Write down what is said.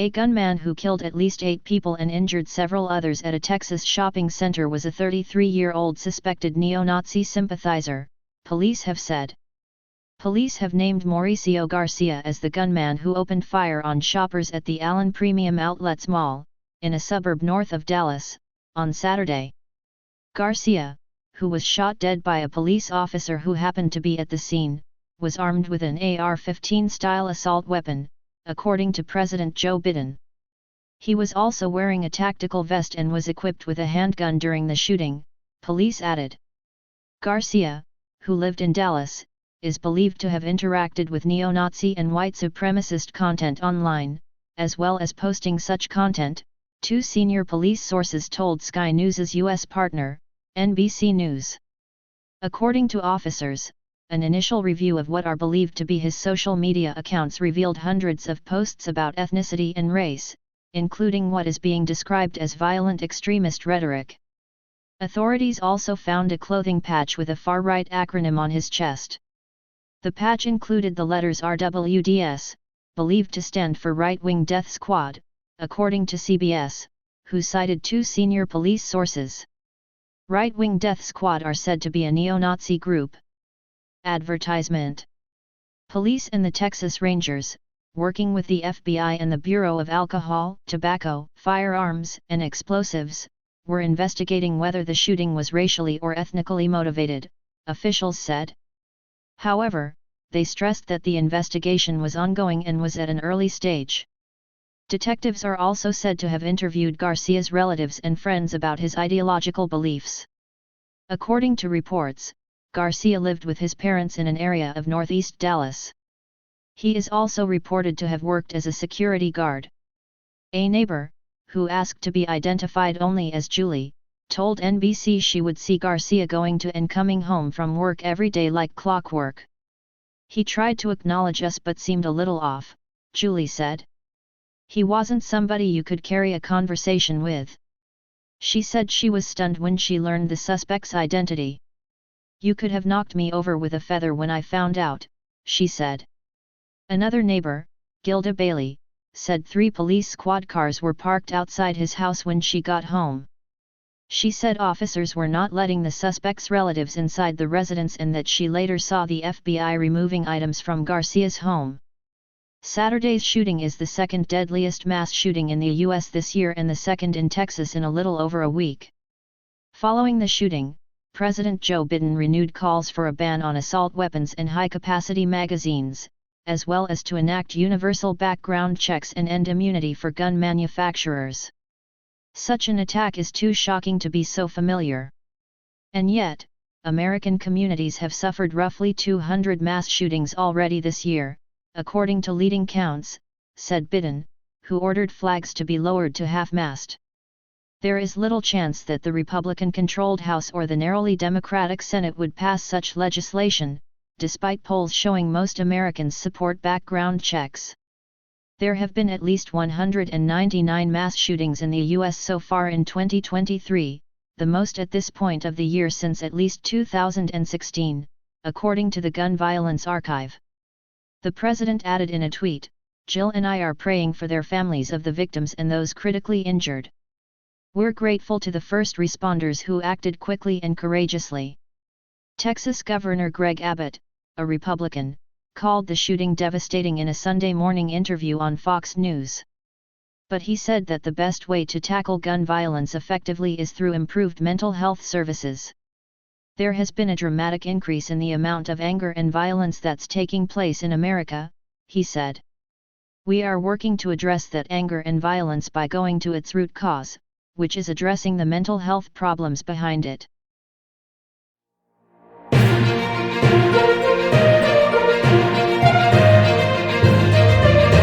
A gunman who killed at least 8 people and injured several others at a Texas shopping center was a 33-year-old suspected neo-Nazi sympathizer, police have said. Police have named Mauricio Garcia as the gunman who opened fire on shoppers at the Allen Premium Outlets Mall, in a suburb north of Dallas, on Saturday. Garcia, who was shot dead by a police officer who happened to be at the scene, was armed with an AR-15 style assault weapon, according to President Joe Biden. He was also wearing a tactical vest and was equipped with a handgun during the shooting, police added. Garcia, who lived in Dallas, is believed to have interacted with neo-Nazi and white supremacist content online, as well as posting such content, 2 senior police sources told Sky News' U.S. partner, NBC News. According to officers, an initial review of what are believed to be his social media accounts revealed hundreds of posts about ethnicity and race, including what is being described as violent extremist rhetoric. Authorities also found a clothing patch with a far-right acronym on his chest. The patch included the letters RWDS, believed to stand for Right-Wing Death Squad, according to CBS, who cited 2 senior police sources. Right-Wing Death Squad are said to be a neo-Nazi group. Advertisement. Police and the Texas Rangers, working with the FBI and the Bureau of Alcohol, Tobacco, Firearms, and Explosives, were investigating whether the shooting was racially or ethnically motivated, officials said. However, they stressed that the investigation was ongoing and was at an early stage. Detectives are also said to have interviewed Garcia's relatives and friends about his ideological beliefs. According to reports, Garcia lived with his parents in an area of northeast Dallas. He is also reported to have worked as a security guard. A neighbor, who asked to be identified only as Julie, told NBC she would see Garcia going to and coming home from work every day like clockwork. He tried to acknowledge us but seemed a little off, Julie said. He wasn't somebody you could carry a conversation with. She said she was stunned when she learned the suspect's identity. You could have knocked me over with a feather when I found out, she said. Another neighbor, Gilda Bailey, said 3 police squad cars were parked outside his house when she got home. She said officers were not letting the suspect's relatives inside the residence and that she later saw the FBI removing items from Garcia's home. Saturday's shooting is the 2nd deadliest mass shooting in the U.S. this year and the 2nd in Texas in a little over a week. Following the shooting, President Joe Biden renewed calls for a ban on assault weapons and high-capacity magazines, as well as to enact universal background checks and end immunity for gun manufacturers. Such an attack is too shocking to be so familiar. And yet, American communities have suffered roughly 200 mass shootings already this year, according to leading counts, said Biden, who ordered flags to be lowered to half-mast. There is little chance that the Republican-controlled House or the narrowly Democratic Senate would pass such legislation, despite polls showing most Americans support background checks. There have been at least 199 mass shootings in the U.S. so far in 2023, the most at this point of the year since at least 2016, according to the Gun Violence Archive. The president added in a tweet, "Jill and I are praying for their families of the victims and those critically injured. We're grateful to the first responders who acted quickly and courageously." Texas Governor Greg Abbott, a Republican, called the shooting devastating in a Sunday morning interview on Fox News. But he said that the best way to tackle gun violence effectively is through improved mental health services. There has been a dramatic increase in the amount of anger and violence that's taking place in America, he said. We are working to address that anger and violence by going to its root cause, which is addressing the mental health problems behind it.